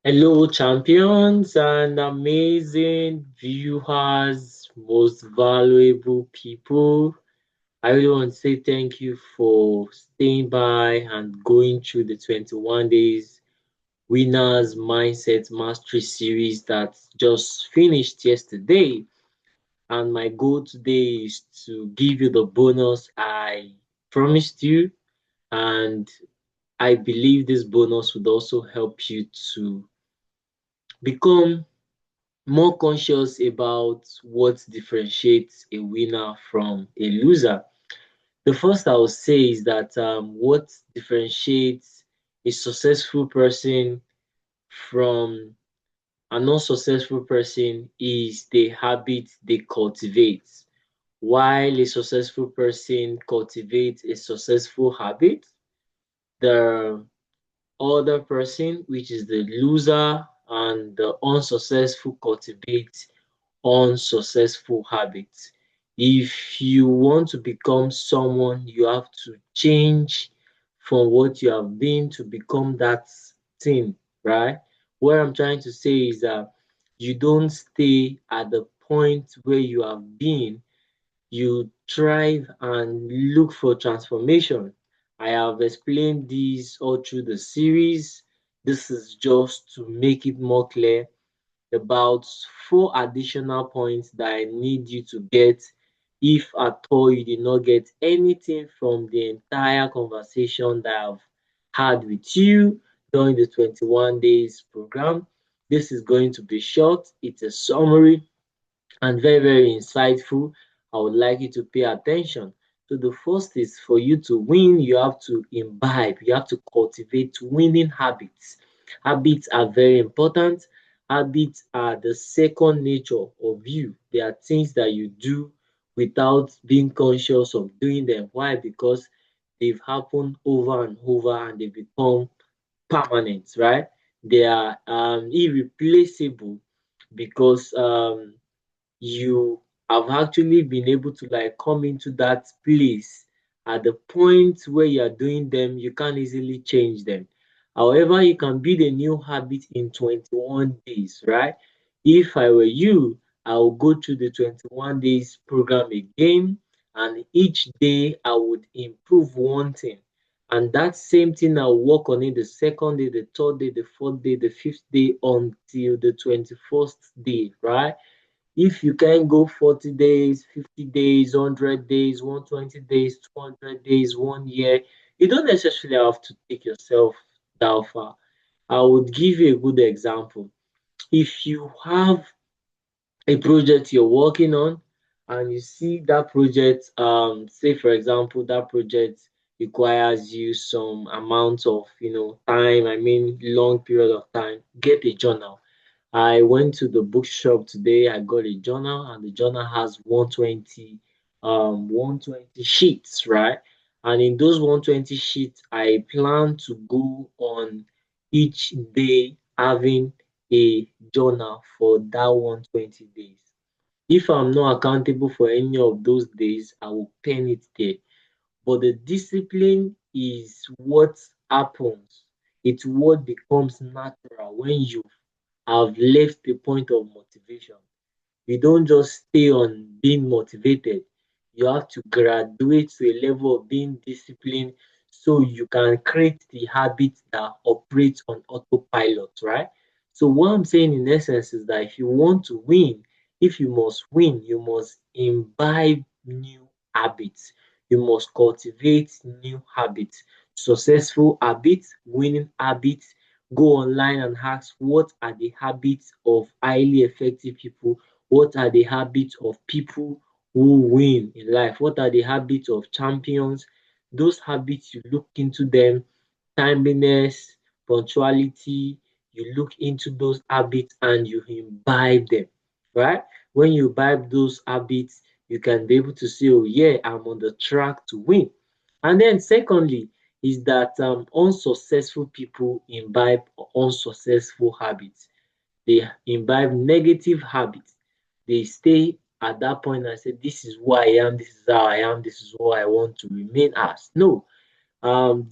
Hello, champions and amazing viewers, most valuable people. I really want to say thank you for staying by and going through the 21 days winners mindset mastery series that just finished yesterday. And my goal today is to give you the bonus I promised you. And I believe this bonus would also help you to become more conscious about what differentiates a winner from a loser. The first I would say is that what differentiates a successful person from a non-successful person is the habit they cultivate. While a successful person cultivates a successful habit, the other person, which is the loser and the unsuccessful, cultivates unsuccessful habits. If you want to become someone, you have to change from what you have been to become that thing, right? What I'm trying to say is that you don't stay at the point where you have been, you thrive and look for transformation. I have explained this all through the series. This is just to make it more clear about 4 additional points that I need you to get if at all you did not get anything from the entire conversation that I've had with you during the 21 days program. This is going to be short, it's a summary and very, very insightful. I would like you to pay attention. So, the first is for you to win, you have to imbibe, you have to cultivate winning habits. Habits are very important. Habits are the second nature of you. They are things that you do without being conscious of doing them. Why? Because they've happened over and over and they become permanent, right? They are irreplaceable because you have actually been able to like come into that place at the point where you are doing them, you can't easily change them. However, you can build a new habit in 21 days, right? If I were you, I will go through the 21 days program again, and each day I would improve one thing. And that same thing I'll work on it the second day, the third day, the fourth day, the fifth day until the 21st day, right? If you can go 40 days, 50 days, 100 days, 120 days, 200 days, 1 year, you don't necessarily have to take yourself that far. I would give you a good example. If you have a project you're working on and you see that project, say for example, that project requires you some amount of time, I mean long period of time, get a journal. I went to the bookshop today. I got a journal, and the journal has 120 sheets, right? And in those 120 sheets, I plan to go on each day having a journal for that 120 days. If I'm not accountable for any of those days, I will pen it there. But the discipline is what happens. It's what becomes natural when you have left the point of motivation. You don't just stay on being motivated. You have to graduate to a level of being disciplined so you can create the habit that operates on autopilot, right? So what I'm saying in essence is that if you want to win, if you must win, you must imbibe new habits. You must cultivate new habits, successful habits, winning habits. Go online and ask what are the habits of highly effective people, what are the habits of people who win in life, what are the habits of champions. Those habits, you look into them, timeliness, punctuality, you look into those habits and you imbibe them, right? When you imbibe those habits, you can be able to say, oh yeah, I'm on the track to win. And then secondly is that unsuccessful people imbibe unsuccessful habits. They imbibe negative habits. They stay at that point and say, this is who I am, this is how I am, this is who I want to remain as. No,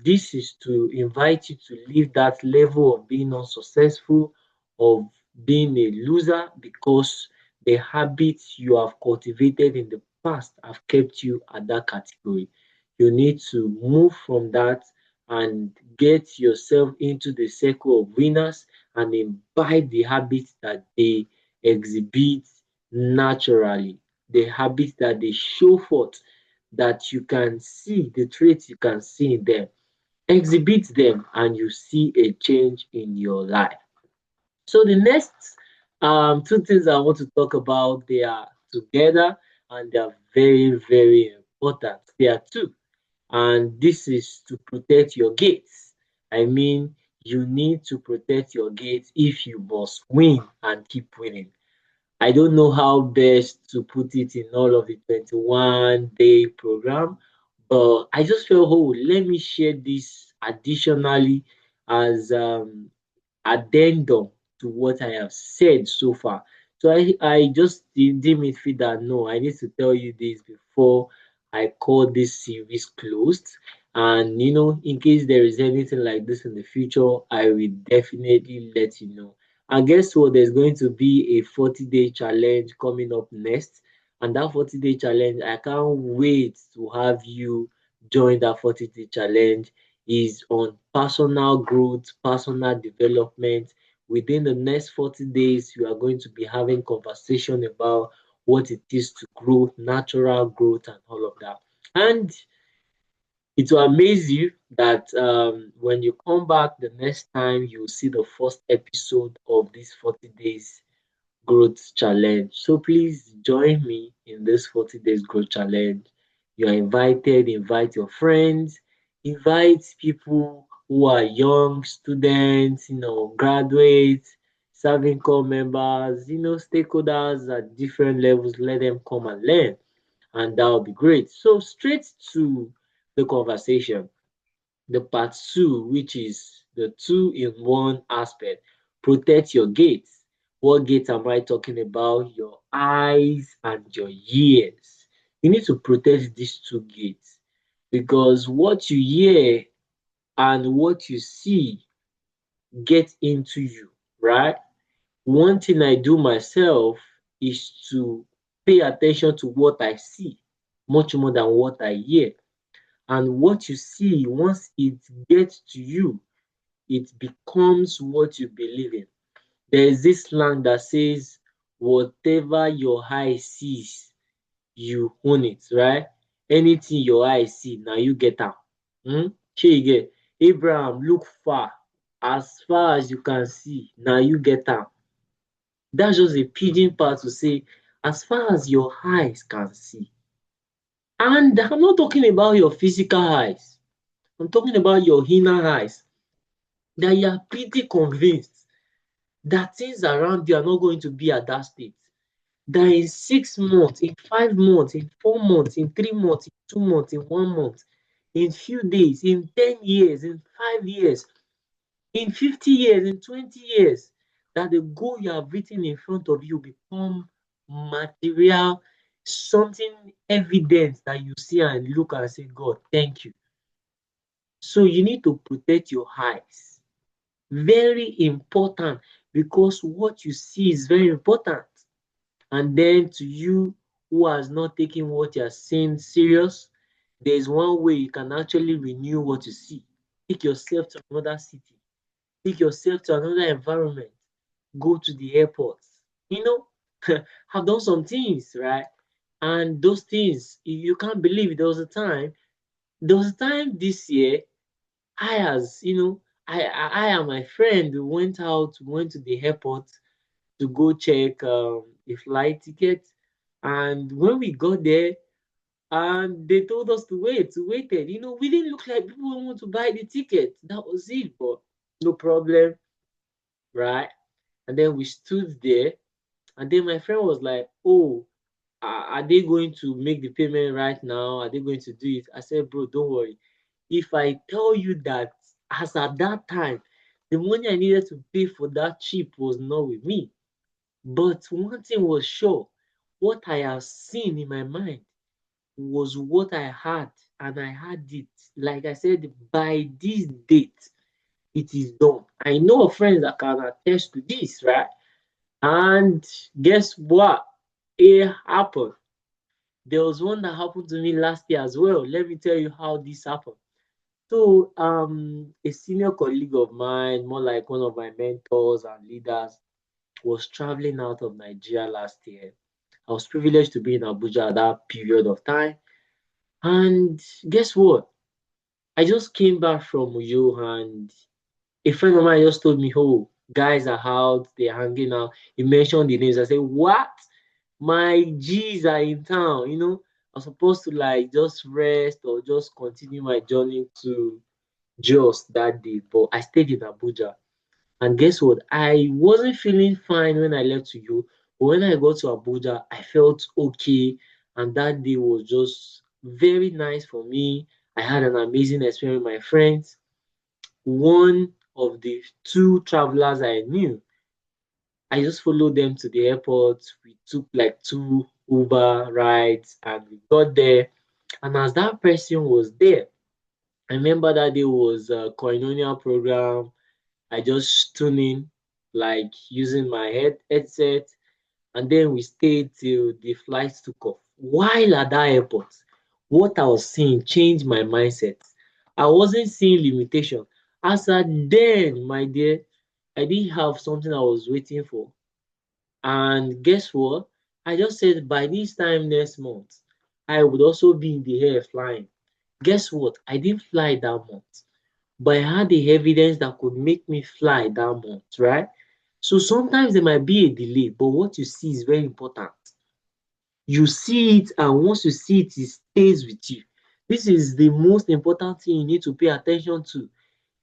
this is to invite you to leave that level of being unsuccessful, of being a loser because the habits you have cultivated in the past have kept you at that category. You need to move from that and get yourself into the circle of winners and imbibe the habits that they exhibit naturally, the habits that they show forth, that you can see, the traits you can see in them. Exhibit them and you see a change in your life. So the next two things I want to talk about, they are together and they are very, very important. They are two, and this is to protect your gates. I mean, you need to protect your gates if you must win and keep winning. I don't know how best to put it in all of the 21-day program, but I just felt, oh, let me share this additionally as addendum to what I have said so far. So I just deem it fit that no, I need to tell you this before I call this series closed. And in case there is anything like this in the future, I will definitely let you know. And guess what? There's going to be a 40-day challenge coming up next. And that 40-day challenge, I can't wait to have you join that 40-day challenge. Is on personal growth, personal development. Within the next 40 days, you are going to be having conversation about what it is to grow, natural growth, and all of that. And it will amaze you that when you come back the next time, you'll see the first episode of this 40 days growth challenge. So please join me in this 40 days growth challenge. You are invited, invite your friends, invite people who are young students, graduates, serving corps members, stakeholders at different levels. Let them come and learn, and that will be great. So, straight to the conversation, the part two, which is the two in one aspect. Protect your gates. What gates am I talking about? Your eyes and your ears. You need to protect these two gates because what you hear and what you see get into you, right? One thing I do myself is to pay attention to what I see much more than what I hear. And what you see, once it gets to you, it becomes what you believe in. There is this slang that says, whatever your eye sees, you own it, right? Anything your eye see, now you get am. Shey you get? Abraham look far as you can see, now you get am. That's just a pidgin part to say, as far as your eyes can see. And I'm not talking about your physical eyes. I'm talking about your inner eyes. That you are pretty convinced that things around you are not going to be at that state. That in 6 months, in 5 months, in 4 months, in 3 months, in 2 months, in 1 month, in few days, in 10 years, in 5 years, in 50 years, in 20 years, that the goal you have written in front of you become material, something evident that you see and look and say, God, thank you. So you need to protect your eyes. Very important, because what you see is very important. And then to you who has not taken what you are seeing serious, there is one way you can actually renew what you see. Take yourself to another city. Take yourself to another environment. Go to the airport. You know, I've done some things, right? And those things, you can't believe it. There was a time this year, I as I and my friend went to the airport to go check a flight ticket. And when we got there, and they told us to wait, we waited. We didn't look like people who want to buy the ticket. That was it, but no problem, right? And then we stood there, and then my friend was like, "Oh, are they going to make the payment right now? Are they going to do it?" I said, "Bro, don't worry. If I tell you that as at that time, the money I needed to pay for that trip was not with me. But one thing was sure, what I have seen in my mind was what I had, and I had it. Like I said, by this date, it is done. I know of friends that can attest to this, right? And guess what? It happened. There was one that happened to me last year as well. Let me tell you how this happened. So, a senior colleague of mine, more like one of my mentors and leaders, was traveling out of Nigeria last year. I was privileged to be in Abuja at that period of time. And guess what? I just came back from Uyo, and a friend of mine just told me, "Oh, guys are out, they're hanging out." He mentioned the names. I said, "What? My G's are in town." I was supposed to like just rest or just continue my journey to Jos that day, but I stayed in Abuja. And guess what? I wasn't feeling fine when I left to you, but when I got to Abuja, I felt okay. And that day was just very nice for me. I had an amazing experience with my friends. One of the two travelers I knew, I just followed them to the airport. We took like two Uber rides and we got there. And as that person was there, I remember that day was a Koinonia program. I just tuned in, like using my headset, and then we stayed till the flight took off. While at that airport, what I was seeing changed my mindset. I wasn't seeing limitation. As at then, my dear, I didn't have something I was waiting for. And guess what? I just said by this time next month, I would also be in the air flying. Guess what? I didn't fly that month, but I had the evidence that could make me fly that month, right? So sometimes there might be a delay, but what you see is very important. You see it, and once you see it, it stays with you. This is the most important thing you need to pay attention to.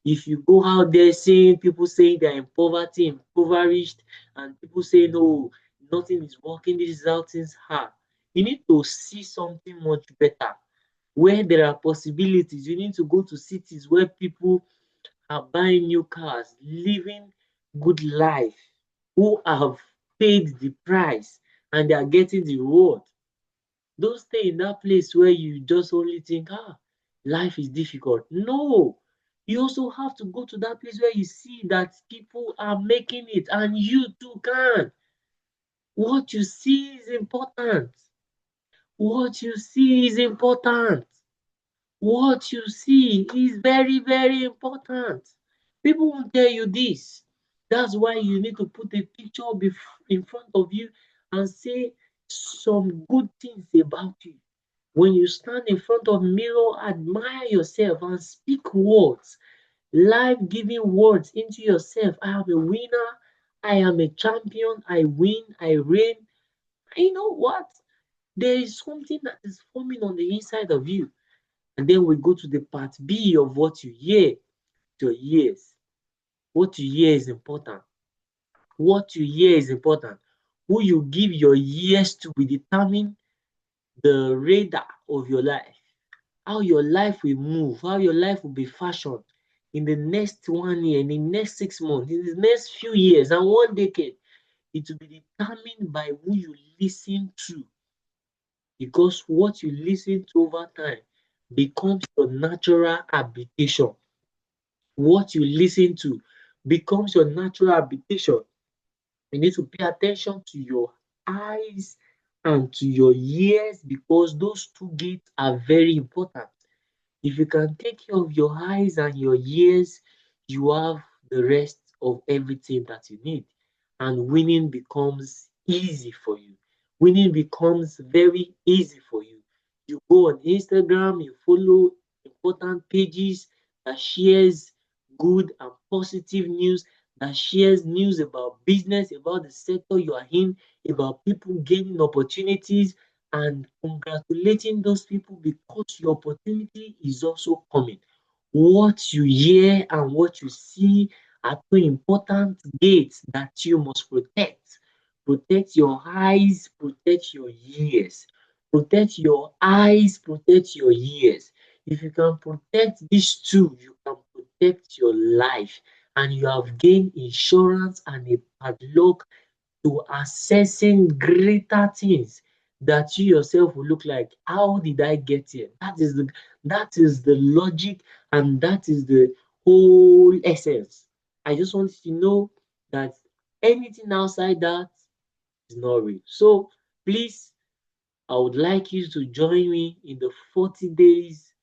If you go out there seeing people saying they're in poverty, impoverished, and people saying, "Oh, nothing is working, this is how things are," you need to see something much better. Where there are possibilities, you need to go to cities where people are buying new cars, living good life, who have paid the price and they are getting the reward. Don't stay in that place where you just only think, life is difficult. No, you also have to go to that place where you see that people are making it and you too can. What you see is important. What you see is important. What you see is very, very important. People won't tell you this. That's why you need to put a picture in front of you and say some good things about you. When you stand in front of mirror, admire yourself and speak words, life-giving words into yourself. I am a winner. I am a champion. I win. I reign. And you know what? There is something that is forming on the inside of you. And then we go to the part B of what you hear, your ears. What you hear is important. What you hear is important. Who you give your ears to will determine the radar of your life. How your life will move, how your life will be fashioned in the next 1 year, in the next 6 months, in the next few years, and 1 decade. It will be determined by who you listen to, because what you listen to over time becomes your natural habitation. What you listen to becomes your natural habitation. You need to pay attention to your eyes and to your ears, because those two gates are very important. If you can take care of your eyes and your ears, you have the rest of everything that you need. And winning becomes easy for you. Winning becomes very easy for you. You go on Instagram, you follow important pages that shares good and positive news, that shares news about business, about the sector you are in, about people gaining opportunities, and congratulating those people because your opportunity is also coming. What you hear and what you see are two important gates that you must protect. Protect your eyes, protect your ears. Protect your eyes, protect your ears. If you can protect these two, you can protect your life, and you have gained insurance and a padlock to accessing greater things that you yourself will look like, how did I get here? That is the logic, and that is the whole essence. I just want you to know that anything outside that is not real. So please, I would like you to join me in the 40 days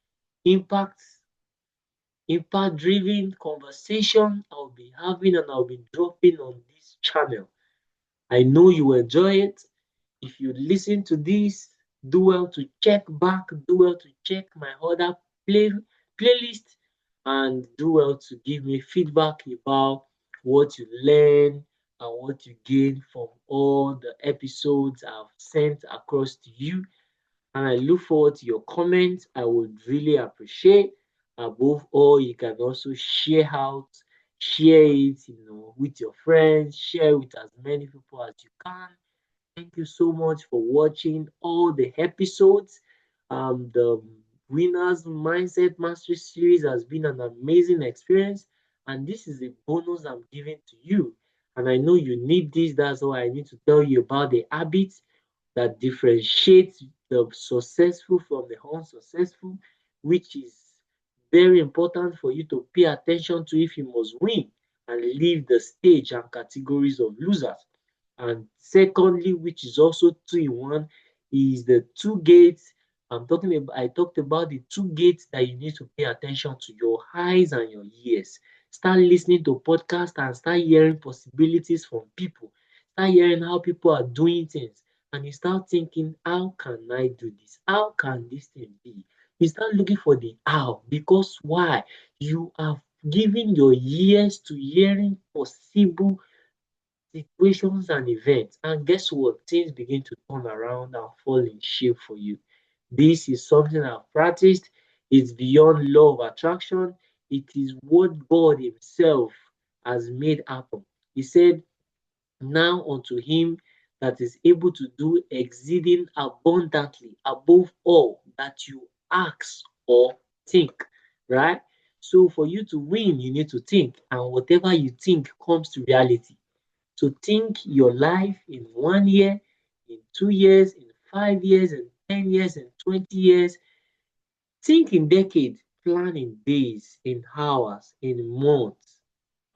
impact impact driven conversation I'll be having and I'll be dropping on this channel. I know you will enjoy it. If you listen to this, do well to check back, do well to check my other play playlist, and do well to give me feedback about what you learn and what you gain from all the episodes I've sent across to you. And I look forward to your comments. I would really appreciate. Above all, you can also share it, with your friends, share with as many people as you can. Thank you so much for watching all the episodes. The Winners Mindset Mastery Series has been an amazing experience, and this is a bonus I'm giving to you. And I know you need this. That's why I need to tell you about the habits that differentiates the successful from the unsuccessful, which is very important for you to pay attention to if you must win and leave the stage and categories of losers. And secondly, which is also two in one, is the two gates. I talked about the two gates that you need to pay attention to: your eyes and your ears. Start listening to podcasts and start hearing possibilities from people. Start hearing how people are doing things. And you start thinking, how can I do this? How can this thing be? You start looking for the how, because why? You have given your ears to hearing possible situations and events, and guess what? Things begin to turn around and fall in shape for you. This is something I've practiced. It's beyond law of attraction. It is what God Himself has made happen. He said, now unto him that is able to do exceeding abundantly above all that you ask or think, right? So for you to win, you need to think, and whatever you think comes to reality. So think your life in 1 year, in 2 years, in 5 years, in 10 years, in 20 years. Think in decades, plan in days, in hours, in months,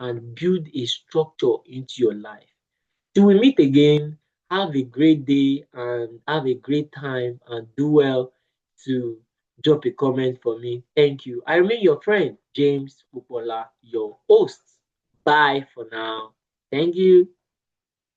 and build a structure into your life. Till we meet again, have a great day and have a great time, and do well to drop a comment for me. Thank you. I remain your friend, James Upola, your host. Bye for now. Thank you.